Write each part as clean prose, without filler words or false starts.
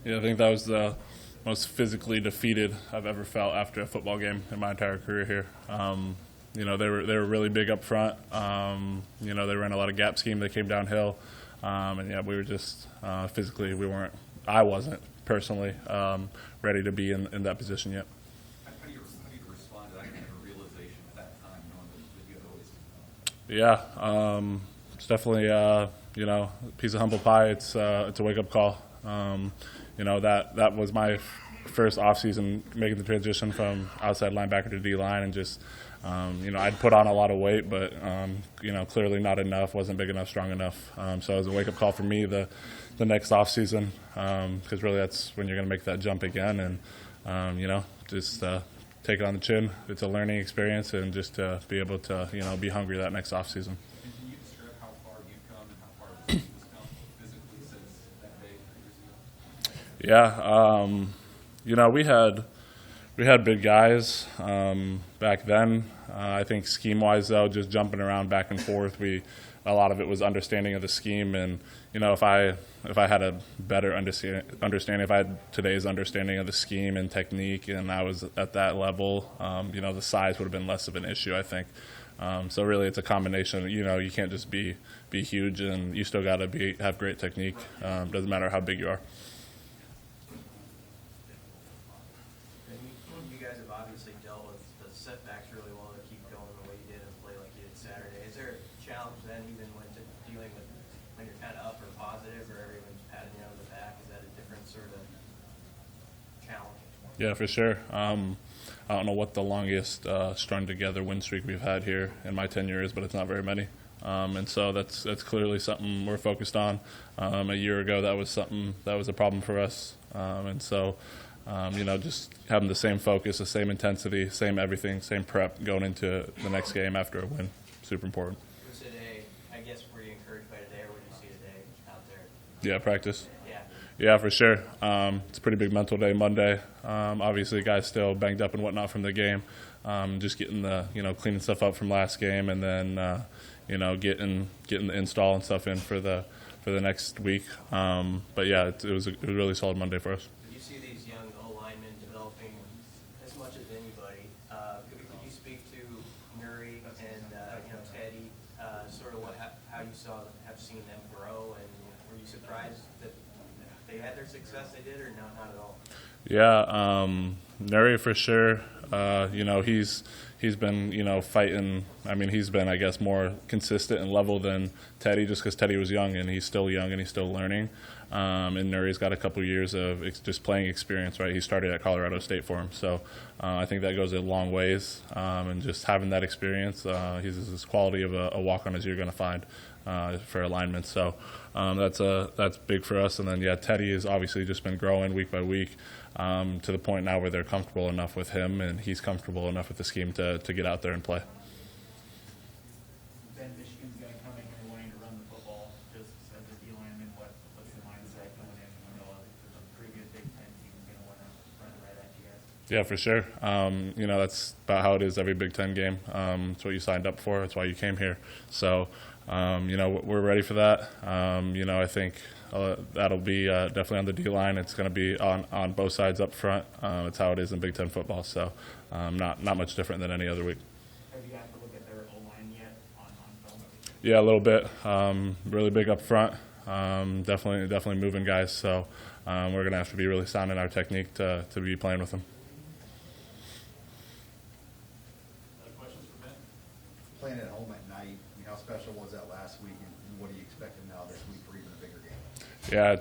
Yeah, I think that was the most physically defeated I've ever felt after a football game in my entire career here. They were really big up front. They ran a lot of gap scheme. They came downhill, and yeah, we were just physically I wasn't personally ready to be in that position yet. How do you respond to that kind of realization at that time, knowing that you had always Yeah, it's definitely a piece of humble pie. It's a wake up call. That was my first offseason making the transition from outside linebacker to D line, and just I'd put on a lot of weight, but clearly not enough, wasn't big enough, strong enough. So it was a wake up call for me the next offseason, because really that's when you're going to make that jump again, and just take it on the chin. It's a learning experience, and just to be able to be hungry that next offseason. And can you describe how far you've come and how far the team has come physically since that day 3 years ago? Yeah, we had big guys back then. I think scheme-wise, though, just jumping around back and forth, a lot of it was understanding of the scheme. And if I had a better understanding, if I had today's understanding of the scheme and technique, and I was at that level, the size would have been less of an issue, I think. So really, it's a combination. You can't just be huge, and you still got to have great technique. Doesn't matter how big you are. You guys have obviously dealt with the setbacks really well to keep going the way you did and play like you did Saturday. Is there a challenge then, even when dealing with when you're kind of up or positive, or everyone's patting you on the back? Is that a different sort of challenge? Yeah, for sure. I don't know what the longest strung together win streak we've had here in my tenure is, but it's not very many. And so that's clearly something we're focused on. A year ago, that was a problem for us. And so, just having the same focus, the same intensity, same everything, same prep going into the next game after a win, super important. Was today, I guess, were you encouraged by today, or what did you see today out there? Yeah, practice. Yeah. Yeah, for sure. It's a pretty big mental day Monday. Obviously, guys still banged up and whatnot from the game. Just getting the cleaning stuff up from last game, and then getting the install and stuff in for the next week. But yeah, it was a really solid Monday for us. You see these young O-linemen developing as much as anybody. Could you speak to Nuri and Teddy, sort of how you have seen them grow, and were you surprised that they had their success they did, or not at all? Yeah, Nuri for sure. He's been fighting. I mean, he's been, I guess, more consistent and level than Teddy, just because Teddy was young and he's still young and he's still learning. And Nuri's got a couple years of just playing experience, right? He started at Colorado State for him, so I think that goes a long ways. And just having that experience, he's as quality of a walk-on as you're going to find for alignment. So that's big for us. And then Teddy has obviously just been growing week by week. To the point now where they're comfortable enough with him, and he's comfortable enough with the scheme to get out there and play. Michigan's going to come in here wanting to run the football just as a D lineman. What's the mindset going in? A pretty good Big Ten team is going to want to run it right at you guys. Yeah, for sure. That's about how it is every Big Ten game. It's what you signed up for. It's why you came here. So, we're ready for that. I think that'll be definitely on the D-line. It's going to be on both sides up front. It's how it is in Big Ten football. So, not much different than any other week. Have you gotten to look at their O-line yet on film? Yeah, a little bit. Really big up front. Definitely moving guys. So, we're going to have to be really sound in our technique to be playing with them. Playing at home at night, how special was that last week, and what are you expecting now this week for even a bigger game? Yeah,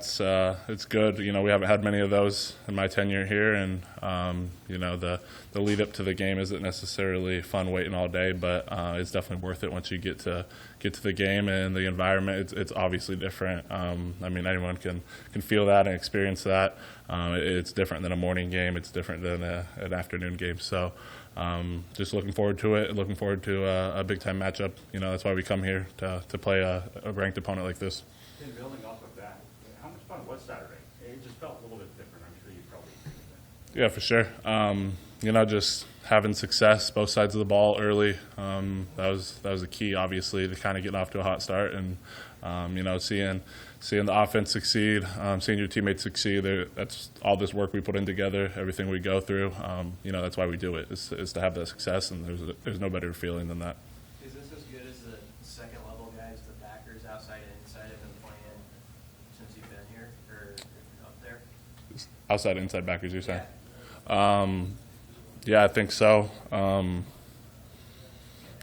it's good. We haven't had many of those in my tenure here, and the lead up to the game isn't necessarily fun waiting all day, but it's definitely worth it once you get to the game and the environment. It's obviously different. Anyone can feel that and experience that. It's different than a morning game. It's different than an afternoon game. So. Just looking forward to it. Looking forward to a big-time matchup. That's why we come here to play a ranked opponent like this. And building off of that, how much fun was Saturday? It just felt a little bit different. I'm sure you probably agree with that. Yeah, for sure. just having success both sides of the ball early. That was a key, obviously, to kind of getting off to a hot start, and seeing the offense succeed, seeing your teammates succeed. That's all this work we put in together, everything we go through. That's why we do it, is to have that success, and there's no better feeling than that. Is this as good as the second level guys, the backers outside and inside have been playing since you've been here or up there? Outside, inside backers, you're saying? Yeah. Yeah, I think so. Trying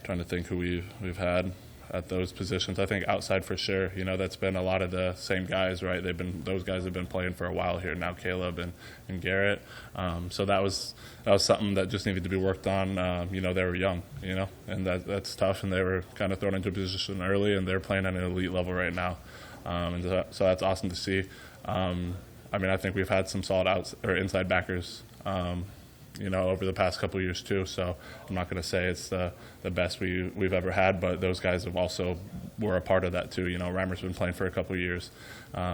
to think who we've had at those positions. I think outside for sure. That's been a lot of the same guys, right? Those guys have been playing for a while here now. Caleb and Garrett. So that was something that just needed to be worked on. They were young, and that's tough. And they were kind of thrown into a position early, and they're playing at an elite level right now. And so that's awesome to see. I think we've had some solid inside backers. Over the past couple of years too. So I'm not going to say it's the best we've ever had, but those guys have also were a part of that too. Reimer's been playing for a couple of years.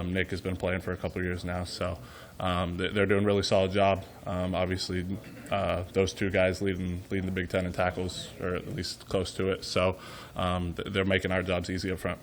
Nick has been playing for a couple of years now. So they're doing a really solid job. Obviously, those two guys leading the Big Ten in tackles, or at least close to it. So they're making our jobs easy up front.